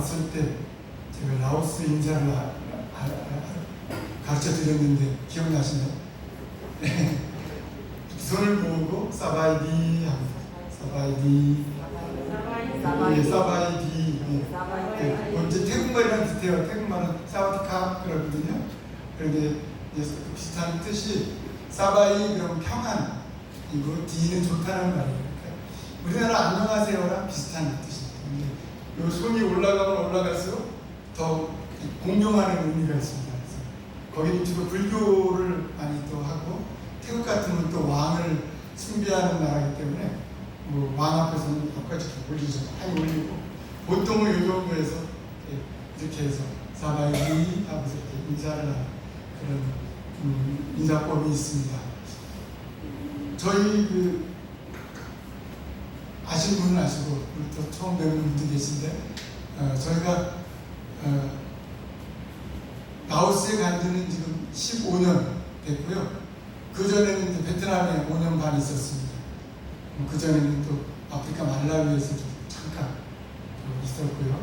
왔을 때 제가 라오스 인사를 가르쳐 드렸는데 기억나시나요? 네. 손을 모으고 사바이디 합니다. 사바이디. 예, 사바이디. 예. 언제 태국말이랑 비슷해요. 태국말은 사와디캅 그러거든요. 그런데 비슷한 뜻이 사바이 그러면 평안, 이거 디는 좋다는 말이에요. 우리나라 안녕하세요랑 비슷한 뜻입니다. 근데 이 손이 올라가면 올라갈수록 더 공경하는 의미가 있습니다. 그래서 거기는 주로 불교를 많이 또 하고 태국 같으면 또 왕을 숭배하는 나라이기 때문에 뭐 왕 앞에서는 끝까지 올리죠. 많이 올리고 보통은 이 정도에서 이렇게 해서 사바이디 하면서 이렇게 인사를 하는 그런 인사법이 있습니다. 저희 아시는 분은 아시고 또 처음 뵙는 분도 계신데 저희가 라오스에 간 지는 지금 15년 됐고요. 그 전에는 베트남에 5년 반 있었습니다. 그 전에는 또 아프리카 말라위에서 잠깐 있었고요.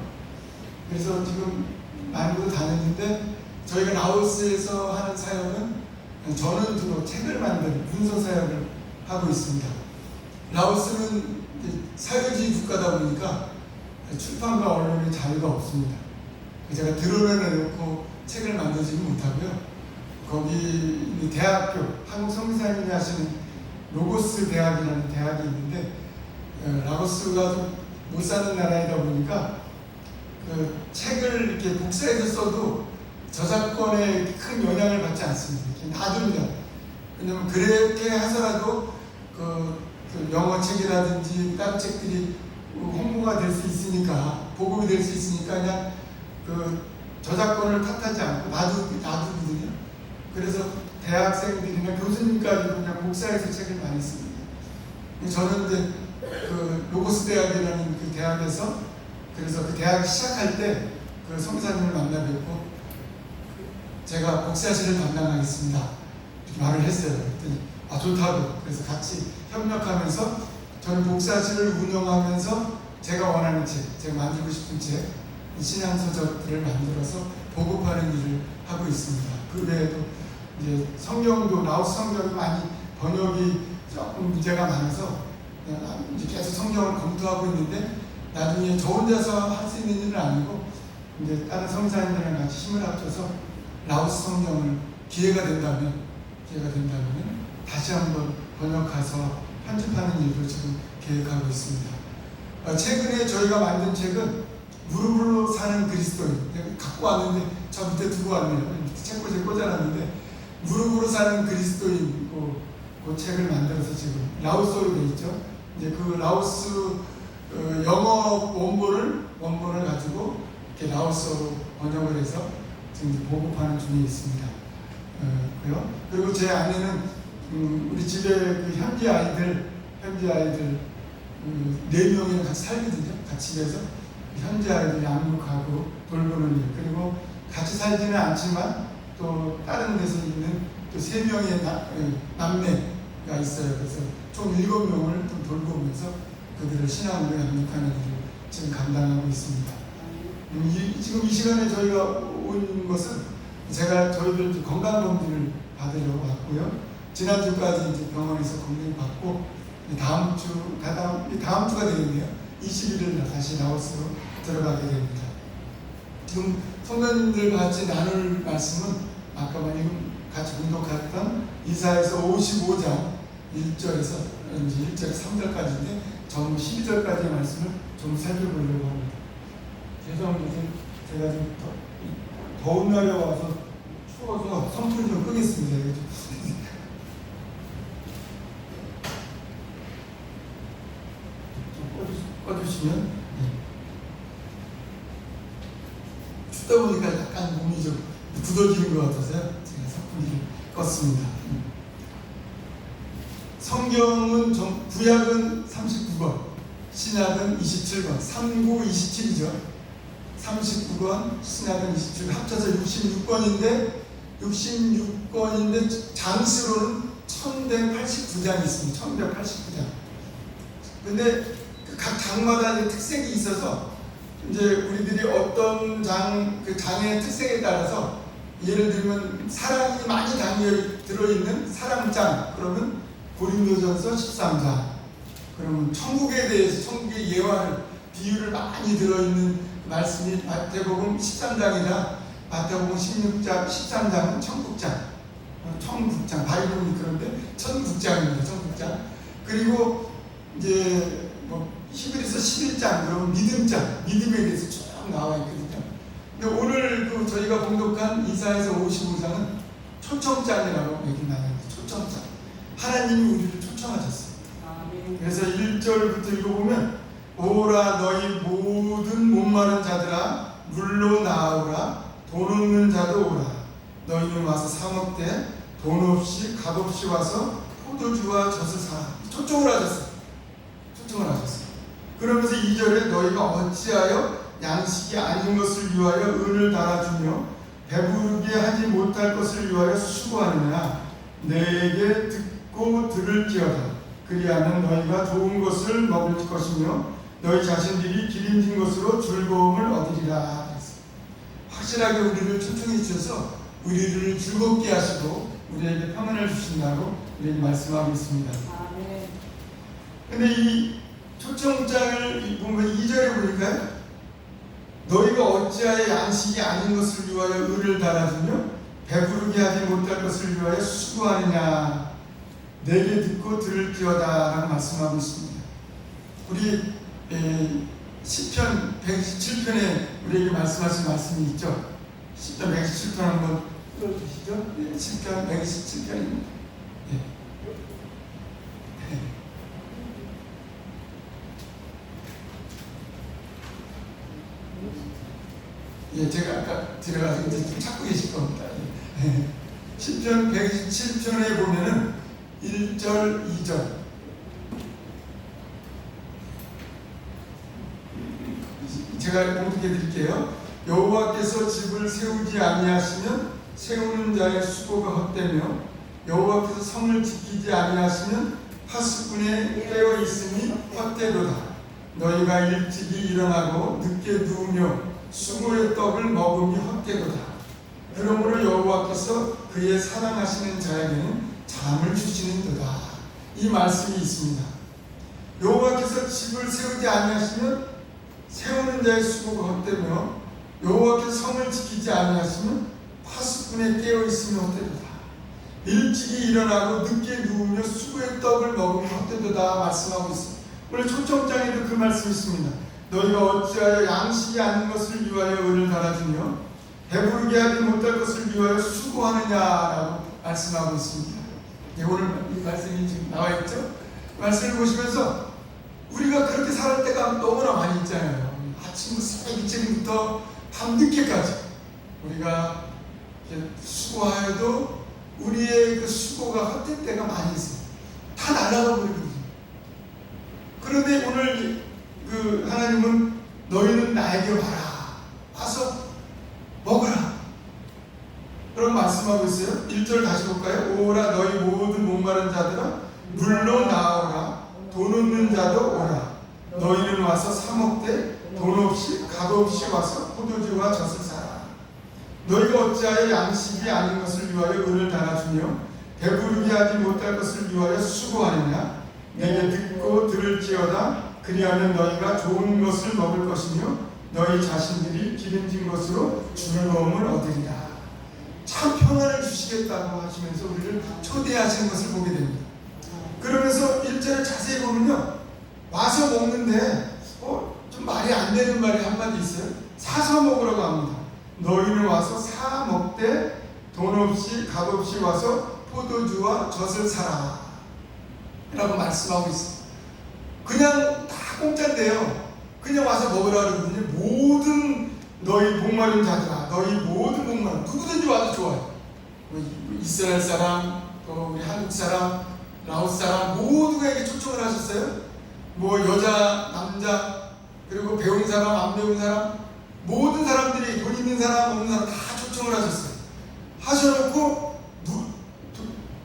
그래서 지금 많은 곳을 다녔는데 저희가 라오스에서 하는 사역은 저는 주로 책을 만드는 문서 사역을 하고 있습니다. 라오스는 사회주의 국가다 보니까 출판과 언론의 자유가 없습니다. 제가 드론을 내놓고 책을 만들지는 못하고요. 거기 대학교, 한국 선교사님이 하시는 로고스 대학이라는 대학이 있는데 라오스가 좀 못 사는 나라이다 보니까 그 책을 이렇게 복사해서 써도 저작권에 큰 영향을 받지 않습니다. 이렇게 놔둡니다. 왜냐면 그렇게 하더라도 그 영어 책이라든지 다른 책들이 홍보가 될 수 있으니까, 보급이 될 수 있으니까 그냥 그 저작권을 탓하지 않고 놔두거든요. 그래서 대학생들이나 교수님까지도 그냥 복사해서 책을 많이 씁니다. 저는 이제 그 로고스 대학이라는 그 대학에서 그래서 그 대학 시작할 때 그 성사님을 만나 뵙고 제가 복사실을 담당하겠습니다. 이렇게 말을 했어요. 그랬더니 좋다고. 그래서 같이 협력하면서 저는 복사실을 운영하면서 제가 원하는 책, 제가 만들고 싶은 책, 신앙서적들을 만들어서 보급하는 일을 하고 있습니다. 그 외에도 이제 성경도 라오스 성경이 많이 번역이 조금 문제가 많아서 이제 계속 성경을 검토하고 있는데 나중에 저 혼자서 할 수 있는 일은 아니고 이제 다른 성사님들이랑 같이 힘을 합쳐서 라오스 성경을 기회가 된다면 다시 한번 번역해서 편집하는 일도 지금 계획하고 있습니다. 최근에 저희가 만든 책은 무릎으로 사는 그리스도인, 갖고 왔는데 저 밑에 두고 왔네요. 밑에 책꽂이에 꽂아놨는데 무릎으로 사는 그리스도인 그 책을 만들어서 지금 라오스어로 되어 있죠. 이제 그 라오스 영어 원본을 가지고 이렇게 라오스어로 번역을 해서 지금 보급하는 중에 있습니다. 그리고 제 아내는 우리 집에 그 현지 아이들 4명이랑 같이 살거든요. 같이 집에서 현지 아이들 양육하고 돌보는 일, 그리고 같이 살지는 않지만 또 다른 데서 있는 또 3명의 남매가 있어요. 그래서 총 7명을 좀 돌보면서 그들을 신앙으로 양육하는 일을 지금 감당하고 있습니다. 지금 이 시간에 저희가 온 것은 제가 저희들 건강검진을 받으려고 왔고요. 지난주까지 이제 병원에서 검진을 받고 다음 주가 되겠네요. 21일 날 다시 라오스로 들어가게 됩니다. 지금 성도님들 같이 나눌 말씀은 아까 같이 공독했던 이사야서 55장 1절에서 3절까지인데 전부 12절까지의 말씀을 좀 살펴보려고 합니다. 죄송합니다. 제가 좀 더운 날에 와서 추워서 선풍 좀 끄겠습니다. 좀 꺼주시면. 춥다 보니까 약간 몸이 좀 굳어지는 것 같아서요. 제가 선풍기를 껐습니다. 성경은 구약은 39권, 신약은 27권, 3927이죠. 39권, 신약은 27권, 합쳐서 66권인데 장수로는 1189장이 있습니다. 1189장. 근데 각 장마다 특색이 있어서 이제 우리들이 어떤 그 장의 특색에 따라서 예를 들면 사랑이 많이 들어있는 사랑장, 그러면 고린도전서 13장, 그러면 천국에 대해서 천국의 예화를 비유를 많이 들어있는 말씀이 마태복음 13장이라 마태복음 16장, 13장은 천국장, 바이블이 그런데 천국장입니다. 천국장. 그리고 이제 뭐 히브리서 11장, 그러면 믿음장, 믿음에 대해서 쭉 나와 있거든요. 근데 오늘 저희가 봉독한 이사야서 55장은 초청장이라고 얘기 나눕니다. 초청장. 하나님이 우리를 초청하셨어요. 그래서 1절부터 읽어보면, 오라 너희 모든 목마른 자들아 물로 나아오라, 돈 없는 자도 오라. 너희는 와서 사 먹되 돈 없이 값없이 와서 포도주와 젖을 사라. 초청을 하셨어요. 초청을 하셨어요. 그러면서 2절에 너희가 어찌하여 양식이 아닌 것을 위하여 은을 달아주며 배부르게 하지 못할 것을 위하여 수고하느냐. 내게 듣고 들을지어다. 그리하면 너희가 좋은 것을 먹을 것이며 너희 자신들이 기름진 것으로 즐거움을 얻으리라. 확실하게 우리를 초청해 주셔서 우리를 즐겁게 하시고 우리에게 평안을 주신다고 우리에게 말씀하고 있습니다. 근데 이 초청장을 보면 2절에 보니까요, 너희가 어찌하여 양식이 아닌 것을 위하여 은을 달아주며 배부르게 하지 못할 것을 위하여 수고하느냐. 내게 듣고 들을지어다 라고 말씀하고 있습니다. 우리 시편 127편에 우리에게 말씀하신 말씀이 있죠. 시편 127편 한번 읽어주시죠. 시편 127편입니다. 제가 아까 들어가서 이제 좀 찾고 계실 겁니다. 시편 127편에 보면은 1절, 2절. 제가 공독해 드릴게요. 여호와께서 집을 세우지 아니하시면 세우는 자의 수고가 헛되며 여호와께서 성을 지키지 아니하시면 파수꾼에 깨어 있음이 헛되도다. 너희가 일찍이 일어나고 늦게 누우며 수고의 떡을 먹음이 헛되도다. 그러므로 여호와께서 그의 사랑하시는 자에게는 잠을 주시는도다. 이 말씀이 있습니다. 여호와께서 집을 세우지 아니하시면 세우는 자의 수고가 헛되며 여호와께서 성을 지키지 아니하시면 파수꾼에 깨어 있으면 헛되도다. 일찍이 일어나고 늦게 누우며 수고의 떡을 먹으면 헛되도다 말씀하고 있습니다. 오늘 초청장에도 그 말씀이 있습니다. 너희가 어찌하여 양식이 아닌 것을 위하여 은을 달아주며 배부르게 하지 못할 것을 위하여 수고하느냐라고 말씀하고 있습니다. 오늘 이 말씀이 지금 나와 있죠. 말씀을 보시면서 우리가 그렇게 살 때가 너무나 많이 있잖아요. 아침부터 일찍부터 밤늦게까지 우리가 수고하여도 우리의 그 수고가 헛될 때가 많이 있어요. 다 날아가 버리거든요. 그런데 오늘 하나님은 너희는 나에게 와라. 와서 먹으라. 그런 말씀하고 있어요. 1절 다시 볼까요? 오라 너희 모든 목마른 자들아 물로 나오라. 돈 없는 자도 오라. 너희는 와서 사 먹되 돈 없이 값없이 와서 포도주와 젖을 사라. 너희가 어찌하여 양식이 아닌 것을 위하여 은을 달아주며 배부르게 하지 못할 것을 위하여 수고하느냐. 내게 듣고 들을지어다. 그리하면 너희가 좋은 것을 먹을 것이며 너희 자신들이 기름진 것으로 즐거움을 얻으리라. 참 평안을 주시겠다고 하시면서 우리를 초대하시는 것을 보게 됩니다. 그러면서 1절을 자세히 보면요, 와서 먹는데 좀 말이 안 되는 말이 한마디 있어요. 사서 먹으라고 합니다. 너희는 와서 사 먹되 돈 없이 값없이 와서 포도주와 젖을 사라 라고 말씀하고 있어요. 그냥 다 공짜인데요, 그냥 와서 먹으라 그러거든요. 모든 너희 목마른 자들아, 너희 모든 목마른, 누구든지 와도 좋아요. 이스라엘 사람, 또 우리 한국 사람, 라오스 사람 모두에게 초청을 하셨어요. 뭐 여자, 남자, 그리고 배운 사람, 안 배운 사람, 모든 사람들이, 돈 있는 사람, 없는 사람 다 초청을 하셨어요. 하셔놓고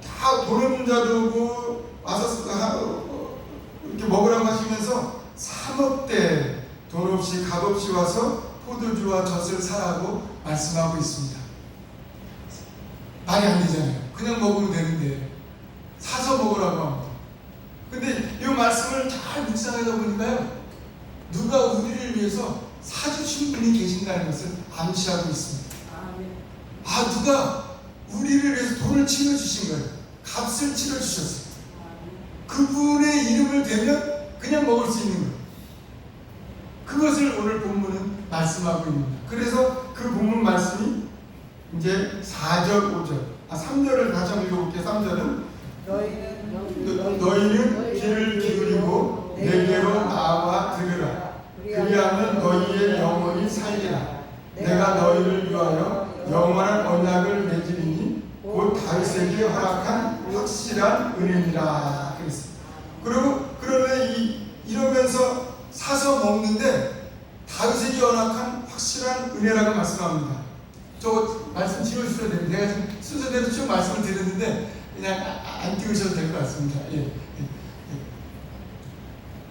다 돈 없는 자도 오고 와서 이렇게 먹으라고 하시면서 사 먹되 돈 없이 값 없이 와서 포도주와 젖을 사라고 말씀하고 있습니다. 말이 안 되잖아요. 그냥 먹으면 되는데 사서 먹으라고 합니다. 근데 이 말씀을 잘 묵상하다 보니까요, 누가 우리를 위해서 사주신 분이 계신다는 것을 암시하고 있습니다. 아, 누가 우리를 위해서 돈을 치러주신 거예요. 값을 치러주셨어요. 그분의 이름을 대면 그냥 먹을 수 있는 거예요. 그것을 오늘 본문은 말씀하고 있습니다. 그래서 그 본문 말씀이 이제 4절, 5절, 3절을 다시 한번 읽어볼게요. 3절은 너희는 귀를 기울이고 내게로 나와 들으라. 그리하면 너희의 영혼이 살리라. 내가 너희를 위하여 영원한 언약을 맺으리니 곧 다윗에게 허락한 확실한 은혜니라. 그랬어요. 그리고 그러면 이러면서 사서 먹는데 다윗에게 허락한 확실한 은혜라고 말씀합니다. 저 말씀 지워주셔도 됩니다. 내가 지금 순서대로 쭉 말씀을 드렸는데 그냥 안 띄우셔도 될 것 같습니다. 예.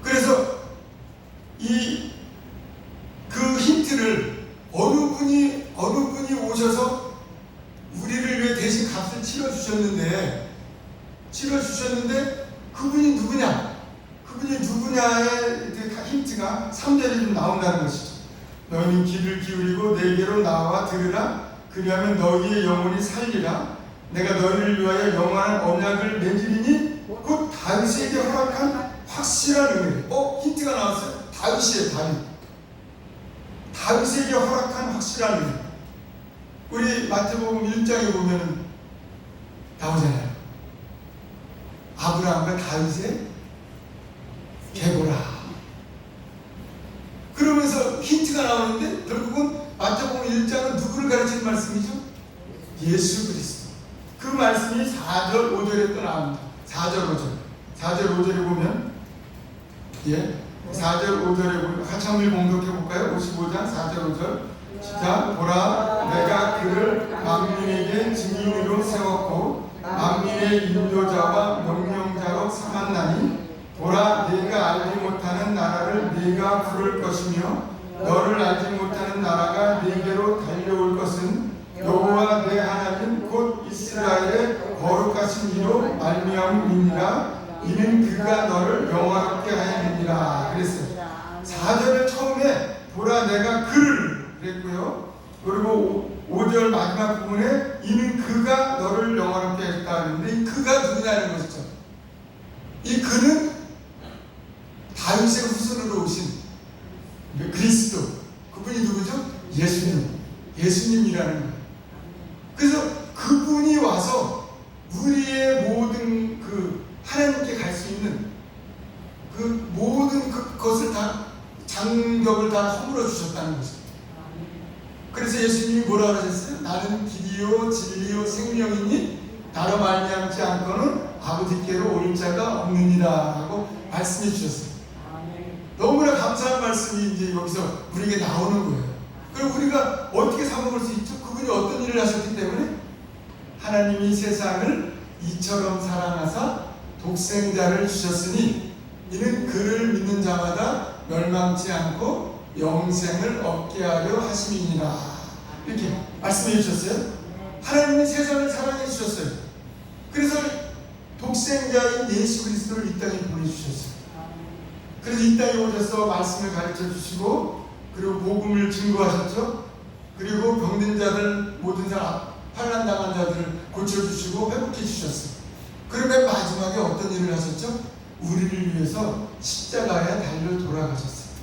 그래서 그 힌트를 어느 분이 오셔서 우리를 위해 대신 값을 치러주셨는데 그분이 누구냐? 그분이 누구냐의 힌트가 3절에 좀 나온다는 것이죠. 너희는 귀를 기울이고 내게로 나와 들으라. 그리하면 너희의 영혼이 살리라. 내가 너희를 위하여 영원한 언약을 맺으리니 곧 다윗에게 허락한 확실한 은혜. 힌트가 나왔어요. 다윗이에요. 다윗에게 허락한 확실한 은혜. 우리 마태복음 1장에 보면 나오잖아요. 아브라함과 다윗의 계보라. 그러면서 힌트가 나오는데 결국은 마태복음 1장은 누구를 가르치는 말씀이죠? 예수 그리스도. 그 말씀이 4절, 5절에 또 나옵니다. 4절, 5절에 보면 4절, 5절에 보면 같이 한번 공독해 볼까요? 55장 4절, 5절. 시작. 보라, 내가 그를 만민에게 증인으로 세웠고 만민의 인도자와 명령자로 삼았나니 보라, 네가 알지 못하는 나라를 네가 부를 것이며 너를 알지 못하는 나라가 네게로 달려올 것은 여호와 내 하나님 곧 이스라엘의 거룩하신 이로 말미암음이니라. 이는 그가 너를 영화롭게 하였느니라. 그랬어요. 4절을 처음에 보라 내가 그를 그랬고요. 그리고 5절 마지막 부분에 이는 그가 너를 영화롭게 했다 그랬는데 이 그가 누구냐는 것이죠. 이 그는 다윗의 후손으로 오신 그리스도. 그분이 누구죠? 예수님이라는 거예요. 그래서 그분이 와서 우리의 모든 하나님께 갈 수 있는 그 모든 그것을 다 장벽을 다 허물어 주셨다는 것입니다. 그래서 예수님이 뭐라고 하셨어요? 나는 길이요 진리요 생명이니 나로 말미암지 않고는 아버지께로 올 자가 없느니라 라고 말씀해 주셨어요. 너무나 감사한 말씀이 이제 여기서 우리에게 나오는 거예요. 그럼 우리가 어떻게 사먹을 수 있죠? 그분이 어떤 일을 하셨기 때문에 하나님이 세상을 이처럼 사랑하사 독생자를 주셨으니 이는 그를 믿는 자마다 멸망치 않고 영생을 얻게 하려 하심이니라. 이렇게 말씀해 주셨어요. 하나님이 세상을 사랑해 주셨어요. 그래서 독생자인 예수 그리스도를 이 땅에 보내주셨어요. 그래서 이 땅에 오셔서 말씀을 가르쳐 주시고 그리고 복음을 증거하셨죠. 그리고 병든 자들 모든 사람 환난당한 자들을 고쳐주시고 회복해 주셨어요. 그러면 마지막에 어떤 일을 하셨죠? 우리를 위해서 십자가에 달려 돌아가셨어요.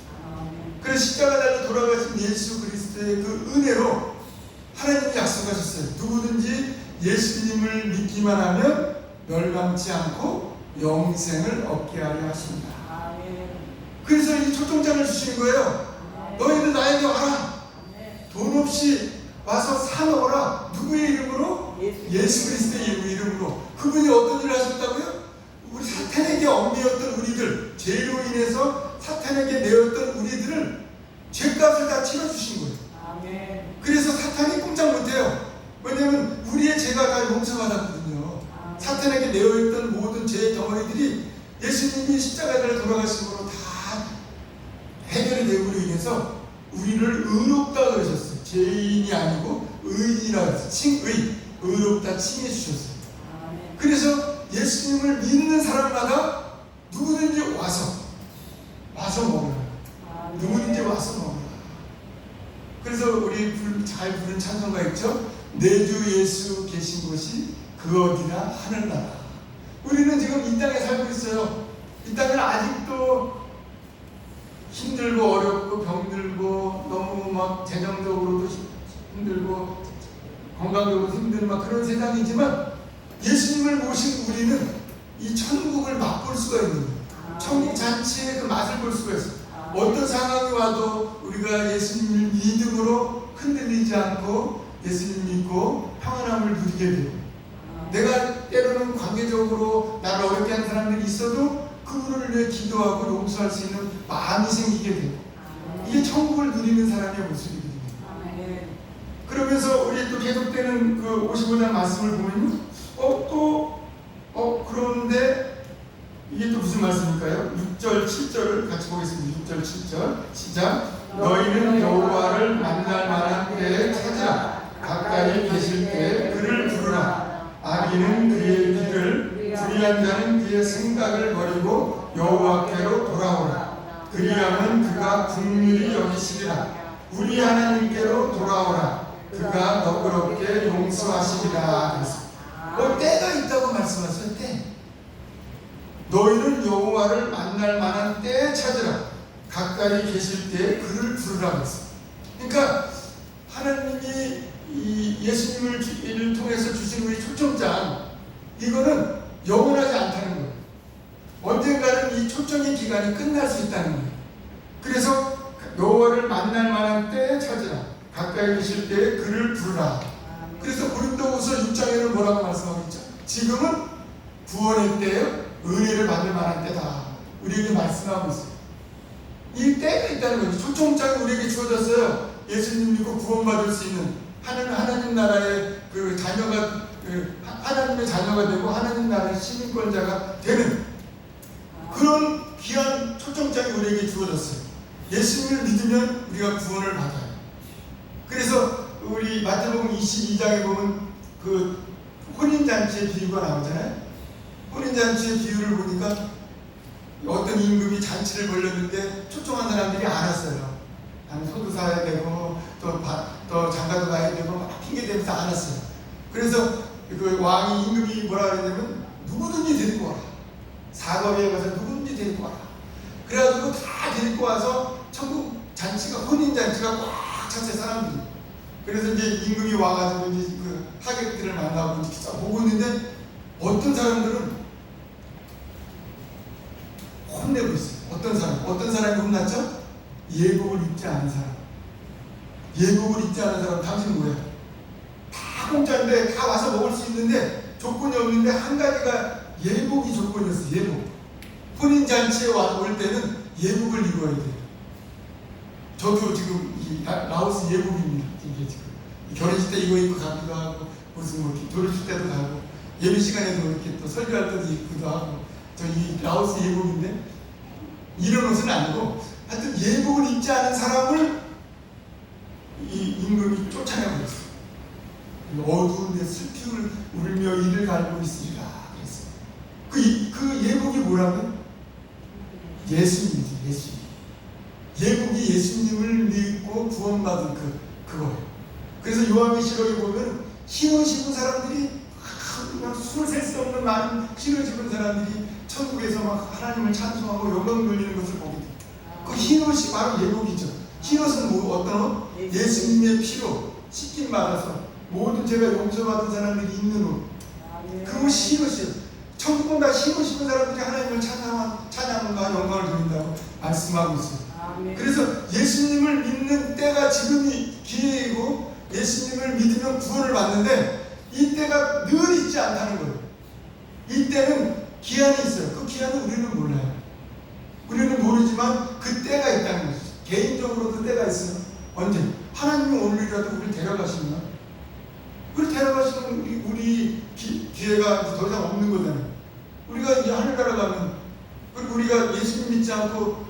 그래서 십자가 달려 돌아가신 예수 그리스도의 그 은혜로 하나님이 약속하셨어요. 누구든지 예수님을 믿기만 하면 멸망치 않고 영생을 얻게 하려 하십니다. 그래서 이 초청장을 주신 거예요. 너희들 나에게 와라. 돈 없이 와서 사 먹어라. 누구의 이름으로? 예수 그리스도의 이름으로. 그분이 어떤 일을 하셨다고요? 우리 사탄에게 얽매였던 우리들, 죄로 인해서 사탄에게 매였던 우리들을 죄값을 다 치러주신 거예요. 그래서 사탄이 꼼짝 못해요. 왜냐하면 우리의 죄가 다 용서받았거든요. 사탄에게 매여있던 모든 죄의 덩어리들이 예수님이 십자가를 돌아가신 거로 다 해결해 그렇게 됨으로 인해서 우리를 의롭다 그러셨어요. 죄인이 아니고 의인이라 그랬어요. 칭의, 의롭다 칭해 주셨어요. 그래서 예수님을 믿는 사람마다 누구든지 와서 먹으라. 누구든지 와서 먹으라. 그래서 우리 잘 부른 찬송가 있죠? 내 주 예수 계신 곳이 그 어디나 하늘나라. 우리는 지금 이 땅에 살고 있어요. 이 땅은 아직도 힘들고 어렵고 병들고 너무 막 재정적으로도 힘들고 건강적으로 힘든 막 그런 세상이지만 예수님을 모신 우리는 이 천국을 맛볼 수가 있는 거예요. 천국 잔치의 그 맛을 볼 수가 있어요. 어떤 상황이 와도 우리가 예수님을 믿음으로 흔들리지 않고 예수님 믿고 평안함을 누리게 돼요. 내가 때로는 관계적으로 나를 어렵게 하는 사람들이 있어도 그분을 위해 기도하고 용서할 수 있는 마음이 생기게 돼요. 이게 천국을 누리는 사람의 모습이거든요. 그러면서 우리 또 계속되는 그 55장 말씀을 보면 그런데 이게 또 무슨 말씀일까요? 6절, 7절을 같이 보겠습니다. 6절, 7절 시작. 너희는 여호와를 만날 만한 때에 찾으라. 가까이 계실 때 그를 부르라. 악인은 그의 길을, 불의한 자는 그의 생각을 버리고 여호와께로 돌아오라. 그리하면 그가 긍휼히 여기시리라. 우리 하나님께로 돌아오라. 그가 너그럽게 용서하시리라. 그래서 때가 있다고 말씀하셨어요. 때. 너희는 여호와를 만날 만한 때에 찾으라. 가까이 계실 때에 그를 부르라 그랬어요. 그러니까 하나님이 이 예수님을 통해서 주신 우리 초청장, 이거는 영원하지 않다는 거예요. 언젠가는 이 초청의 기간이 끝날 수 있다는 거예요. 그래서 여호와를 만날 만한 때에 찾으라. 가까이 계실 때에 그를 부르라. 그래서 고린도후서 6장에는 뭐라고 말씀하고 있죠? 지금은 구원의 때에 은혜를 받을 만한 때다. 우리에게 말씀하고 있어요. 이 때가 있다는 거죠. 초청장이 우리에게 주어졌어요. 예수님 믿고 구원받을 수 있는 하나님 나라의 그 자녀가 하나님의 자녀가 되고 하나님 나라의 시민권자가 되는 그런 귀한 초청장이 우리에게 주어졌어요. 예수님을 믿으면 우리가 구원을 받아요. 그래서 우리 마태복음 22장에 보면 그 혼인잔치의 비유가 나오잖아요. 혼인잔치의 비유를 보니까 어떤 임금이 잔치를 벌렸는데 초청한 사람들이 안 왔어요. 나는 소도 사야 되고 또 장가도 가야 되고 막 핑계대면서 안 왔어요. 그래서 그 왕이 임금이 뭐라 그랬냐면 누구든지 데리고 와라. 사거리에 가서 누구든지 데리고 와라. 그래가지고 다 데리고 와서 천국 잔치가 혼인잔치가 꽉 찼어요. 사람들이. 그래서 이제 임금이 와가지고 이제 그 하객들을 만나고 이렇게 쫙 보고 있는데 어떤 사람들은 혼내고 있어요. 어떤 사람이 혼났죠? 예복을 입지 않은 사람. 예복을 입지 않은 사람, 당신 뭐야? 다 공짜인데 다 와서 먹을 수 있는데 조건이 없는데 한 가지가 예복이 조건이었어요. 예복. 혼인잔치에 올 때는 예복을 입어야 돼요. 저도 지금 라오스 예복입니다. 이게 지금 결혼식 때 이거 입고 가기도 하고 무슨 뭐 결혼식 때도 가고 예배 시간에도 이렇게 또 설교할 때도 입기도 하고 저 이 라오스 예복인데 이런 옷은 아니고 하여튼 예복을 입지 않은 사람을 이 임금이 쫓아내고 있어요. 어두운 데 슬픔을 울며 이를 갈고 있으리라 그랬어요. 그 예복이 뭐라고요? 예수님이지. 예수님. 예복이 예수님을 믿고 구원받은 그거예요. 그래서 요한계시록에 보면 흰 옷 입은 사람들이 그냥 숨을 셀 수 없는 많은 흰 옷 입은 사람들이 천국에서 막 하나님을 찬송하고 영광 돌리는 것을 보게 돼요. 그 흰 옷이 바로 예복이죠. 흰 옷은 어떤 옷? 예수님의 피로 씻김 받아서 모든 죄가 용서받은 사람들이 입는 옷. 그 옷이 흰 옷이에요. 천국은 다 흰 옷 입은 사람들이 하나님을 찬양과 영광을 돌린다고 말씀하고 있어요. 그래서 예수님을 믿는 때가 지금이 기회이고 예수님을 믿으면 구원을 받는데 이 때가 늘 있지 않다는 거예요. 이 때는 기한이 있어요. 그 기한은 우리는 몰라요. 우리는 모르지만 그 때가 있다는 거죠. 개인적으로도 때가 있어요. 언제? 하나님이 오늘이라도 우리를 데려가시면 우리 데려가시면 우리 기회가 더 이상 없는 거잖아요. 우리가 이제 하늘나라 가면 그리고 우리가 예수님 믿지 않고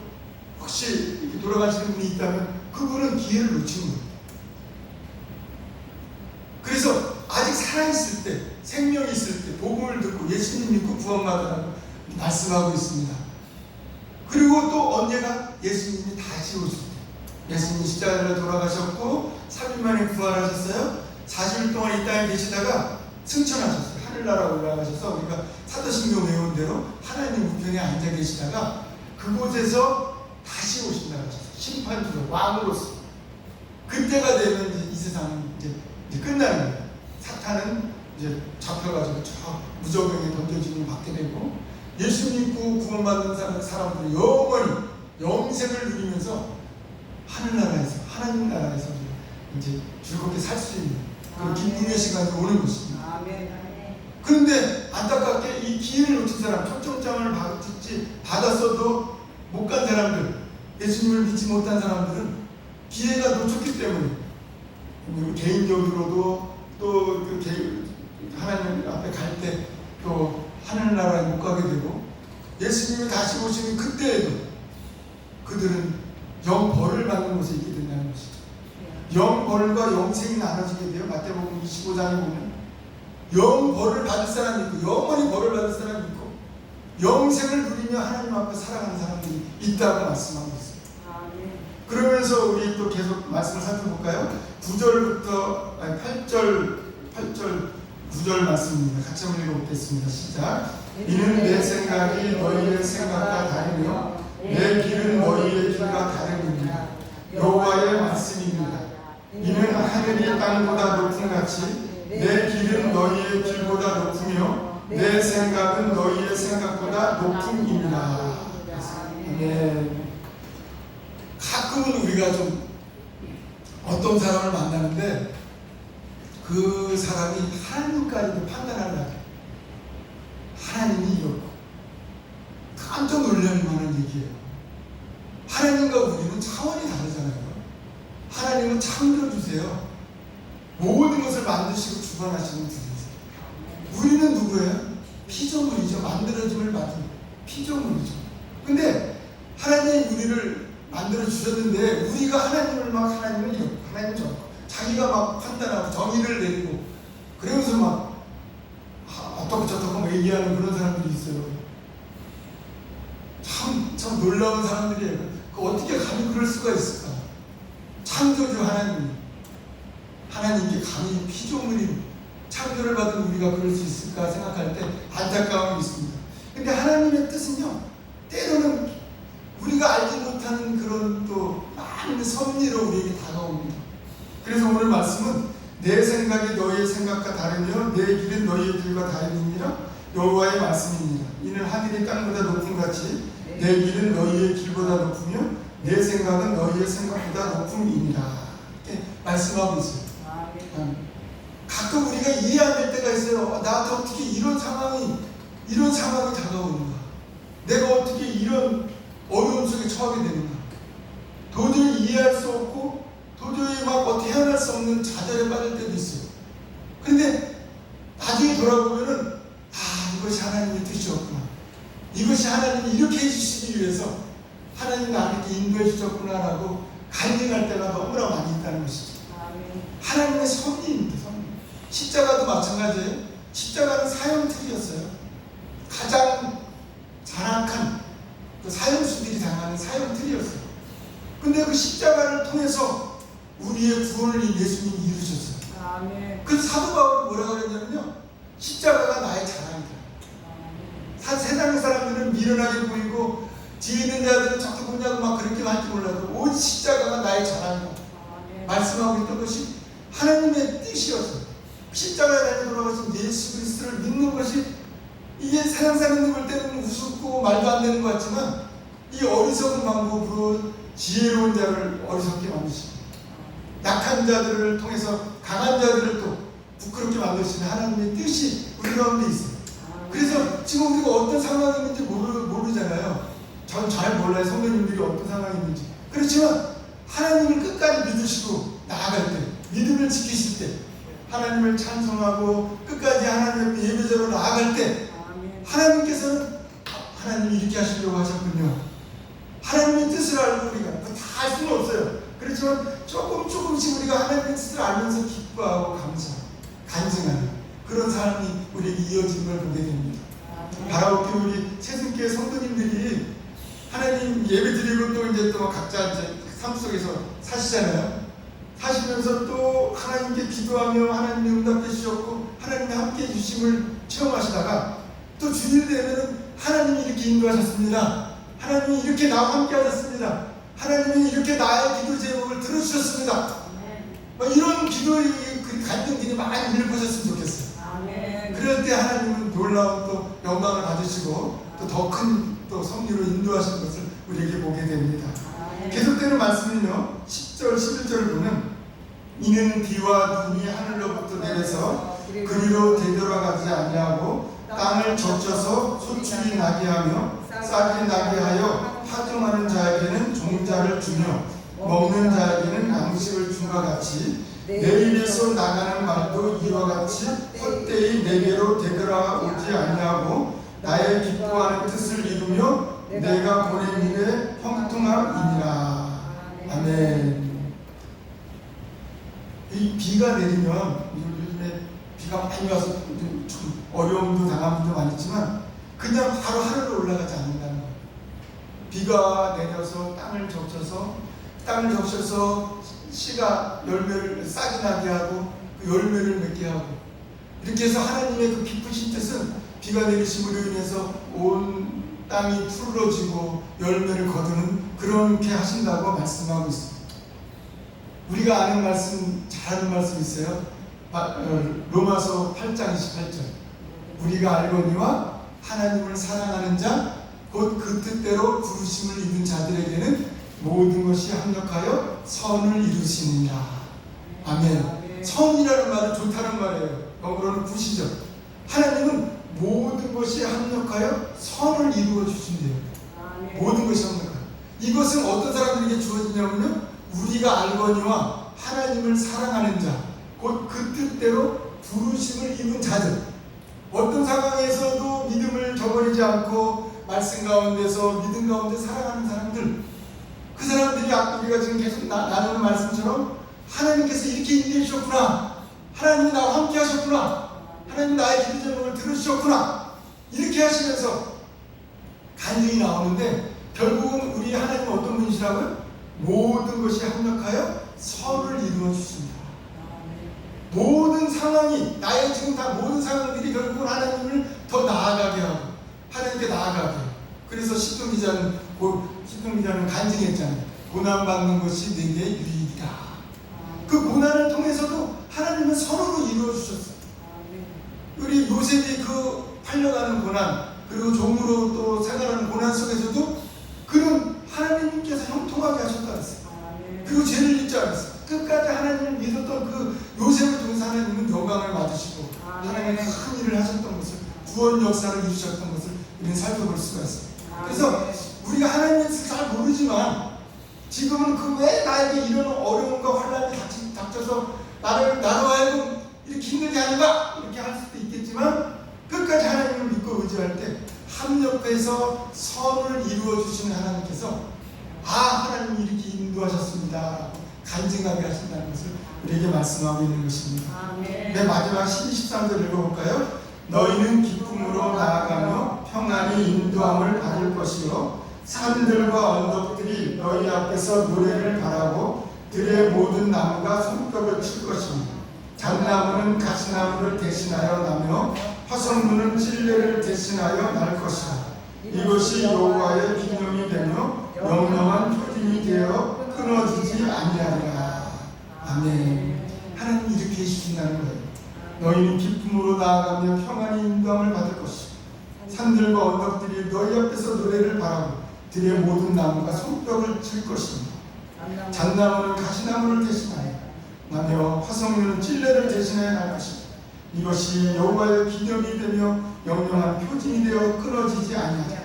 혹시 이렇게 돌아가시는 분이 있다면 그분은 기회를 놓친 거예요. 그래서 아직 살아있을 때, 생명이 있을 때 복음을 듣고 예수님 믿고 구원받으라고 말씀하고 있습니다. 그리고 또 언제가 예수님이 다시 오실 때, 예수님이 십자가로 돌아가셨고 3일 만에 부활하셨어요. 40일 동안 이 땅에 계시다가 승천하셨어요. 하늘나라 올라가셔서 우리가 사도신경 외운 대로 하나님 우편에 앉아 계시다가 그곳에서 다시 오신다고 하셨어요. 심판주로 왕으로서. 그때가 되면 이제 이 세상은 이제 끝나는 거예요. 사탄은 이제 잡혀가지고 저 무저병에 던져지는 받게 되고 예수 믿고 구원받는 사람들은 영원히 영생을 누리면서 하늘나라에서 하나님 나라에서 이제 즐겁게 살 수 있는 그런 기쁨의 시간이 오는 것입니다. 그런데 안타깝게 이 기회를 놓친 사람, 초청장을 받았어도 못 간 사람들, 예수님을 믿지 못한 사람들은 기회가 놓쳤기 때문에 개인적으로도 또 하나님 앞에 갈 때 또 하늘나라에 못 가게 되고 예수님이 다시 오시는 그때에도 그들은 영벌을 받는 곳에 있게 된다는 것이죠. 영벌과 영생이 나눠지게 돼요. 마태복음 25장에 보면 영벌을 받을 사람이 있고 영원히 벌을 받을 사람이 있고 영생을 누리며 하나님 앞에 살아가는 사람들이 있다고 말씀하고 있어요. 그러면서 우리 또 계속 말씀을 살펴볼까요? 9절부터 8절 9절 말씀입니다. 같이 한번 읽어보겠습니다. 시작. 이는 내 생각이 너희의 생각과 다르며 내 길은 너희의 길과 다름이니라. 여호와의 말씀입니다. 이는 하늘이 땅보다 높은 같이 내 길은 너희의 길보다 높으며 내 생각은 너희의 생각보다 높음이니라. 네. 가끔은 우리가 좀 어떤 사람을 만나는데 그 사람이 하나님까지도 판단하려고 하나님이 이렇고 깜짝 놀랄 만한 얘기예요. 하나님과 우리는 차원이 다르잖아요. 하나님은 창조주세요. 모든 것을 만드시고 주관하시는 분이세요. 우리는 누구예요? 피조물이죠. 만들어짐을 받은 피조물이죠. 근데 하나님이 우리를 만들어 주셨는데 우리가 하나님을 막 하나님은 이렇고 하나님은 저렇고 자기가 막 판단하고 정의를 내리고 그러면서 막 어떻고 저떻고 막 얘기하는 그런 사람들이 있어요. 참 놀라운 사람들이에요. 그 어떻게 감히 그럴 수가 있을까? 창조주 하나님께 감히 피조물인 창조를 받은 우리가 그럴 수 있을까 생각할 때 안타까움이 있습니다. 근데 하나님의 뜻은요, 때로는 우리가 알지 못하는 그런 또 많은 섭리로 우리에게 다가옵니다. 그래서 오늘 말씀은 내 생각이 너희의 생각과 다르며 내 길은 너희의 길과 다름이니라. 여호와의 말씀이니라. 이는 하늘이 땅보다 높은 같이 내 길은 너희의 길보다 높으며 내 생각은 너희의 생각보다 높음이니라. 이렇게 말씀하고 있어요. 가끔 우리가 이해 안 될 때가 있어요. 나한테 어떻게 이런 상황이 다가오는가? 내가 어떻게 이런 어려움 속에 처하게 되는가? 도저히 이해할 수 없고 도저히 막 어떻게 헤어날 수 없는 좌절에 빠질 때도 있어요. 근데 나중에 돌아보면은 이것이 하나님의 뜻이었구나. 이것이 하나님이 이렇게 해주시기 위해서 하나님이 나를 이렇게 인도해 주셨구나라고 갈등할 때가 너무나 많이 있다는 것이죠. 하나님의 섭리입니다. 섭리. 십자가도 마찬가지예요. 십자가는 사형틀이었어요. 가장 잔악한 그 사형수들이 당하는 사형틀이었어요. 근데 그 십자가를 통해서 우리의 구원을 예수님이 이루셨어요. 그래서 사도 바울은 뭐라고 그랬냐면요, 십자가가 나의 자랑이다. 세상 사람들은 미련하게 보이고 지혜 있는 자들은 저렇게 보냐고 막 그렇게 할지 몰라도 오직 십자가가 나의 자랑이다 말씀하고 있던 것이 하나님의 뜻이었어요. 십자가에 달려 돌아가신 예수 그리스도를 믿는 것이, 이게 세상 사람들 볼 때는 우습고 말도 안 되는 것 같지만 이 어리석은 방법으로 지혜로운 자를 어리석게 만드시고 약한 자들을 통해서 강한 자들을 또 부끄럽게 만드시는 하나님의 뜻이 우리 가운데 있어요. 그래서 지금 우리가 어떤 상황이 있는지 모르잖아요. 전 잘 몰라요. 성도님들이 어떤 상황이 있는지. 그렇지만 하나님을 끝까지 믿으시고 나아갈 때, 믿음을 지키실 때, 하나님을 찬송하고 끝까지 하나님 예배자로 나아갈 때 하나님께서는 하나님이 이렇게 하시려고 하셨군요. 하나님의 뜻을 알고 우리가 다 알 수는 없어요. 그렇지만 조금씩 우리가 하나님의 뜻을 알면서 기뻐하고 감사하고 간증하는 그런 삶이 우리에게 이어진 걸 보게 됩니다. 바라옵게 우리 새순교회 성도님들이 하나님 예배드리고 또 이제 또 각자 이제 삶 속에서 사시잖아요. 사시면서 또 하나님께 기도하며 하나님이 응답해 주셨고 하나님이 함께 해주심을 체험하시다가 또 주일 되면은 하나님이 이렇게 인도하셨습니다. 하나님이 이렇게 나와 함께 하셨습니다. 하나님이 이렇게 나의 기도 제목을 들어주셨습니다. 이런 기도의 간증들이 많이 일어나셨으면 좋겠어요. 그럴 때 하나님은 놀라운 또 영광을 받으시고 또 더 큰 또 섭리로 인도하시는 것을 우리에게 보게 됩니다. 계속되는 말씀은요 10절 11절을 보면 이는 비와 눈이 하늘로부터 내려서 그리로 되돌아가지 아니하고 땅을 적셔서 소출이 나게 하며 싹이 나게 하여 파종하는 자에게는 종자를 주며 먹는 자에게는 양식을 준과 같이 내 입에서 나가는 말도 이와 같이 헛되이 내게로 되돌아오지 아니하고 나의 기뻐하는 뜻을 이루며 내가 보낸 일에 형통함이니라. 아멘. 이 비가 내리면 요즘에 비가 많이 와서 좀 어려움도 당한 분도 많이 있지만 그냥 바로 하늘로 올라가지 않는다는 거예요. 비가 내려서 땅을 적셔서 씨가 열매를 싹이 나게 하고 그 열매를 맺게 하고 이렇게 해서 하나님의 그 깊으신 뜻은 비가 내리심으로 인해서 온 땅이 푸르러지고 열매를 거두는 그렇게 하신다고 말씀하고 있습니다. 우리가 아는 말씀, 잘 아는 말씀 있어요. 로마서 8장 28절 우리가 알거니와 하나님을 사랑하는 자 곧 그 뜻대로 부르심을 입은 자들에게는 모든 것이 합력하여 선을 이루시느니라. 아멘. 선이라는 말은 좋다는 말이에요. 영어로는 굿이죠. 하나님은 모든 것이 합력하여 선을 이루어 주신대요. 모든 것이 합력하여. 이것은 어떤 사람들에게 주어지냐면요 우리가 알거니와 하나님을 사랑하는 자 곧 그 뜻대로 부르심을 입은 자들. 어떤 상황에서도 믿음을 저버리지 않고 말씀 가운데서 믿음 가운데 살아가는 사람들, 그 사람들이 우리가 지금 계속 나누는 말씀처럼 하나님께서 이렇게 인도해 주셨구나, 하나님이 나와 함께 하셨구나, 하나님 나의 기도 제목을 들어주셨구나, 이렇게 하시면서 간증이 나오는데 결국은 우리 하나님은 어떤 분이시라고요? 모든 것이 합력하여 선을 이루어 주십니다. 모든 상황이, 나의 지금 다 모든 상황들이 결국은 하나님을 더 나아가게 하고 하나님께 나아가게 해요. 그래서 시편 기자는 간증했잖아요. 고난받는 것이 내게 유익이다. 그 고난을 통해서도 하나님은 선으로 이루어 주셨어요. 우리 요셉이 그 팔려가는 고난, 그리고 종으로 또 생활하는 고난 속에서도 그는 하나님께서 형통하게 하셨다 그랬어요. 그리고 죄를 잊지 않았어요. 끝까지 하나님을 믿었던 그 요셉을 통해서 하나님은 영광을 받으시고 하나님의 큰 일을 하셨던 것을, 구원 역사를 이루셨던 것을 우리는 살펴볼 수가 있어요. 그래서 우리가 하나님의 뜻을 잘 모르지만 지금은 그 왜 나에게 이런 어려움과 환난이 닥쳐서 나로 하여금 이렇게 힘들게 하는가 이렇게 할 수도 있겠지만 끝까지 하나님을 믿고 의지할 때 합력해서 선을 이루어 주시는 하나님께서 하나님이 이렇게 인도하셨습니다 간증하게 하신다는 것을 우리에게 말씀하고 있는 것입니다. 네, 마지막 12~13절 읽어볼까요? 너희는 기쁨으로 나아가며 평안히 인도함을 받을 것이요 산들과 언덕들이 너희 앞에서 노래를 바라고 들의 모든 나무가 손뼉을 칠 것이니 잣나무는 가시나무를 대신하여 나며 화성무는 찔레를 대신하여 날 것이라. 이것이 여호와의 기념이 되며 영영한 표징이 되어 끊어지지 아니하리라. 아멘. 하나님이 이렇게 해주신다는 거예요. 너희는 기쁨으로 나아가며 평안히 인도함을 받을 것이고 산들과 언덕들이 너희 앞에서 노래를 바라고 들의 모든 나무가 손뼉을 칠 것입니다. 잣나무는 가시나무를 대신하여 나며 화성류는 찔레를 대신하여 날 것입니다. 이것이 여호와의 기념이 되며 영영한 표징이 되어 끊어지지 아니하리라.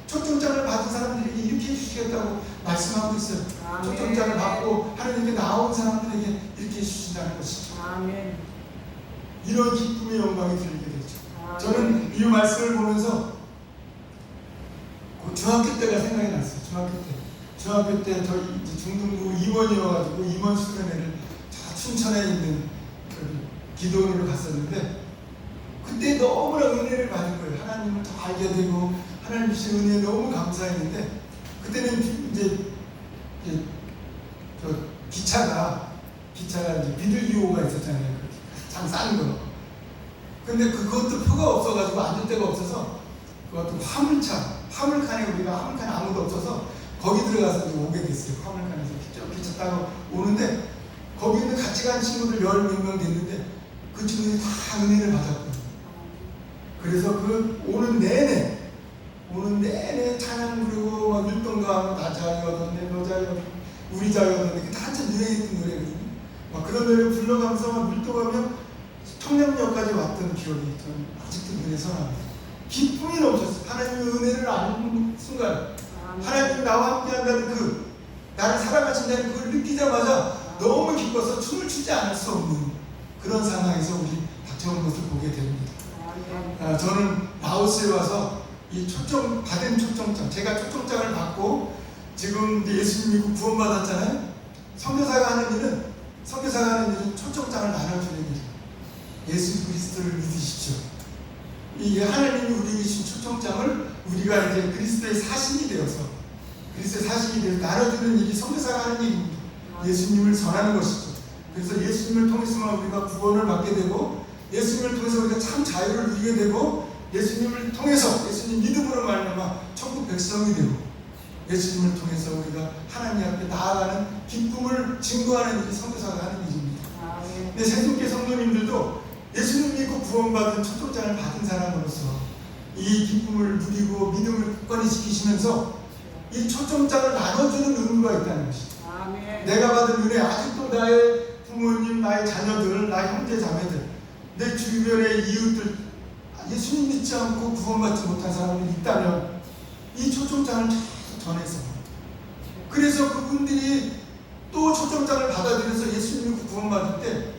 초청장을 받은 사람들에게 이렇게 해주시겠다고 말씀하고 있어요. 초청장을 받고 하나님께 나온 사람들에게 이렇게 해주신다는 것이죠. 아멘. 이런 기쁨의 영광이 들리게 되죠. 저는 이 말씀을 보면서 중학교 때가 생각이 났어요. 중학교 때 저 중등부 임원이어가지고 임원 수련회를 저 춘천에 있는 기도원으로 갔었는데 그때 너무나 은혜를 받은 거예요. 하나님을 더 알게 되고 하나님 주신 은혜에 너무 감사했는데 그때는 이제 저 기차가 이제 비둘기호가 있었잖아요. 참 싼 거. 근데 그것도 표가 없어가지고 앉을 데가 없어서 그것도 화물칸에 우리가 화물칸에 아무도 없어서 거기 들어가서 이제 오게 됐어요. 화물칸에서 기차 타고 오는데 거기는 같이 간 친구들 10몇 명 됐는데 그 친구들이 다 은혜를 받았거든요. 그래서 그 오는 내내 찬양 부르고 막 율동가하고 나 자유하던데 너 자유하던데 우리 자유하던데 그게 다 한참 유행했던 노래거든요. 막 그런 노래를 불러가면서 막 율동하며 청량역까지 왔던 기억이 저는 아직도 눈에 선합니다. 기쁨이 넘쳤어요. 하나님의 은혜를 아는 순간 하나님이 나와 함께한다는 나를 사랑하신다는 그걸 느끼자마자 너무 기뻐서 춤을 추지 않을 수 없는 그런 상황에서 우리 닥쳐온 것을 보게 됩니다. 저는 라오스에 와서 이 받은 초청장, 제가 초청장을 받고 지금 이제 예수님 믿고 구원받았잖아요. 선교사가 하는 일은 초청장을 나눠주는 일이에요. 예수 그리스도를 믿으십시오. 이 하나님이 우리에게 주신 초청장을 우리가 이제 그리스도의 사신이 되어서 나눠주는 일이 선교사가 하는 일입니다. 예수님을 전하는 것이죠. 그래서 예수님을 통해서만 우리가 구원을 받게 되고 예수님을 통해서 우리가 참 자유를 누리게 되고 예수님을 통해서 예수님 믿음으로 말미암아 천국 백성이 되고 예수님을 통해서 우리가 하나님 앞에 나아가는 기쁨을 증거하는 일이 선교사가 하는 일입니다. 근데 새롭게 성도님들도 예수님 믿고 구원받은 초청장을 받은 사람으로서 이 기쁨을 누리고 믿음을 굳건히 지키시면서 이 초청장을 나눠주는 의무가 있다는 것입니다. 내가 받은 은혜, 아직도 나의 부모님, 나의 자녀들, 나의 형제 자매들, 내 주변의 이웃들, 예수님 믿지 않고 구원받지 못한 사람들이 있다면 이 초청장을 전해서 그래서 그분들이 또 초청장을 받아들여서 예수님 믿고 구원받을 때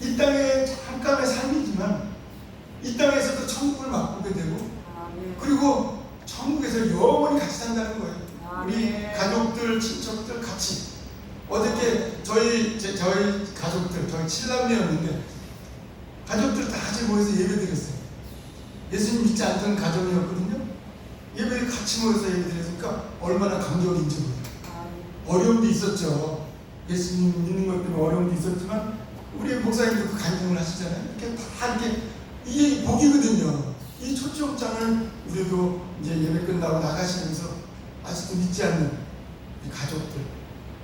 이 땅의 잠깐의 삶이지만 이 땅에서도 천국을 맛보게 되고 그리고 천국에서 영원히 같이 산다는 거예요. 우리 가족들, 친척들 같이 어저께 저희 가족들, 저희 7남매였는데 가족들 다 같이 모여서 예배드렸어요. 예수님 믿지 않던 가정이었거든요. 예배를 같이 모여서 예배드렸으니까 얼마나 감격인지 몰라요. 어려움도 있었죠. 예수님 믿는 것 때문에 어려움도 있었지만 우리 목사님도 그 간증을 하시잖아요. 이렇게 다 이게 복이거든요. 이 초청장을 우리도 이제 예배 끝나고 나가시면서 아직도 믿지 않는 가족들,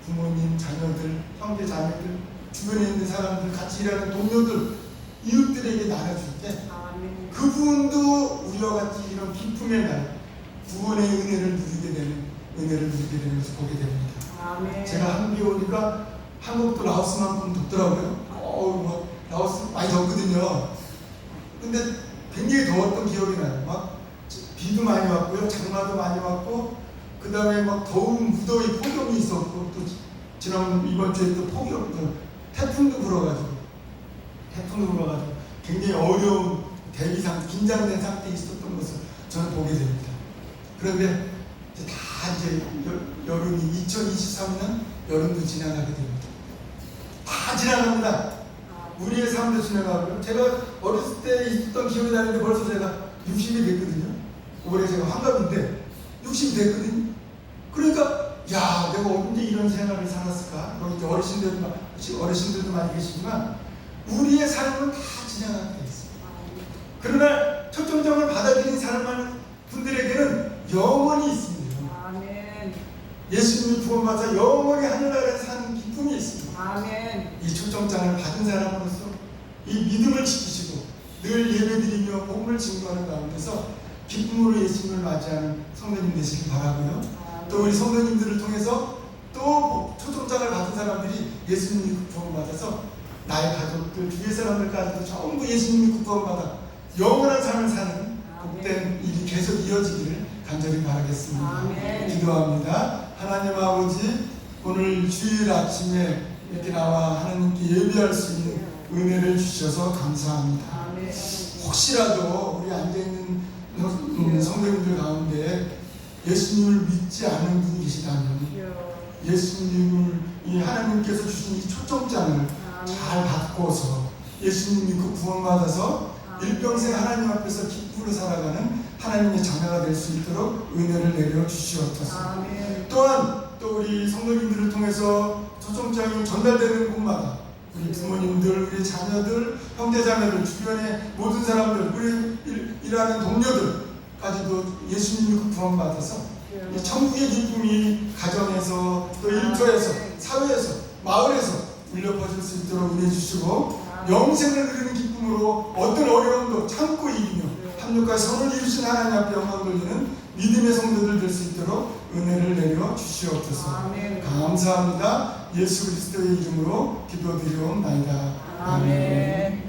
부모님, 자녀들, 형제, 자매들, 주변에 있는 사람들, 같이 일하는 동료들, 이웃들에게 나눠줄 때 그분도 우리와 같이 이런 기쁨의 날, 구원의 은혜를 누리게 되는 것을 보게 됩니다. 제가 한국에 오니까 한국도 라오스만큼 덥더라고요. 라오스 많이 덥거든요. 근데 굉장히 더웠던 기억이 나요. 막 비도 많이 왔고요, 장마도 많이 왔고, 그 다음에 막 더운 무더위 폭염이 있었고, 또 이번 주에 또 태풍도 불어가지고 굉장히 어려운 긴장된 상태에 있었던 것을 저는 보게 됩니다. 그런데 이제 여름이 2023년 여름도 지나가게 됩니다. 다 지나갑니다. 우리의 삶도 지나가고요. 제가 어렸을 때 있었던 기억이 나는데 벌써 제가 60이 됐거든요. 올해 제가 환갑인데 60이 됐거든요. 그러니까 내가 언제 이런 생활을 살았을까? 여기 어르신들도 많이 계시지만 우리의 삶은 다 지나가게 돼 있습니다. 그러나 초청장을 받아들인 분들에게는 영원히 있습니다. 예수님이 구원받아 영원히 하늘나라에 사는 기쁨이 있습니다. 이 초청장을 받은 사람으로서 이 믿음을 지키시고 늘 예배드리며 복음을 증거하는 가운데서 기쁨으로 예수님을 맞이하는 성도님 되시길 바라고요. 또 우리 성도님들을 통해서 또 초청장을 받은 사람들이 예수님이 구원받아서 나의 가족들, 주위의 사람들까지도 전부 예수님이 구원받아 영원한 삶을 사는 복된 일이 계속 이어지기를 간절히 바라겠습니다. 기도합니다. 하나님 아버지, 오늘 주일 아침에 이렇게 나와 하나님께 예배할 수 있는 은혜를 주셔서 감사합니다. 혹시라도 우리 앉아있는 성도님들 가운데 예수님을 믿지 않은 분이 계시다면 예수님을 이 하나님께서 주신 이 초청장을 잘 받고서 예수님 믿고 구원받아서 일평생 하나님 앞에서 기쁘게 살아가는 하나님의 자녀가 될 수 있도록 은혜를 내려 주시옵소서. 또한 또 우리 성도님들을 통해서 초청장이 전달되는 곳마다 우리 부모님들, 우리 자녀들, 형제자매들, 주변의 모든 사람들, 우리 일하는 동료들까지도 예수님 믿고 구원받아서 이 천국의 기쁨이 가정에서 또 일터에서 사회에서 마을에서 울려 퍼질 수 있도록 은혜 주시고 영생을 누리는 기쁨으로 어떤 어려움도 참고 이기며 합력과 선을 이루신 하나님 앞에 영광 돌리는 믿음의 성도들 될 수 있도록 은혜를 내려 주시옵소서. 감사합니다. 예수 그리스도의 이름으로 기도드리옵나이다. 아멘.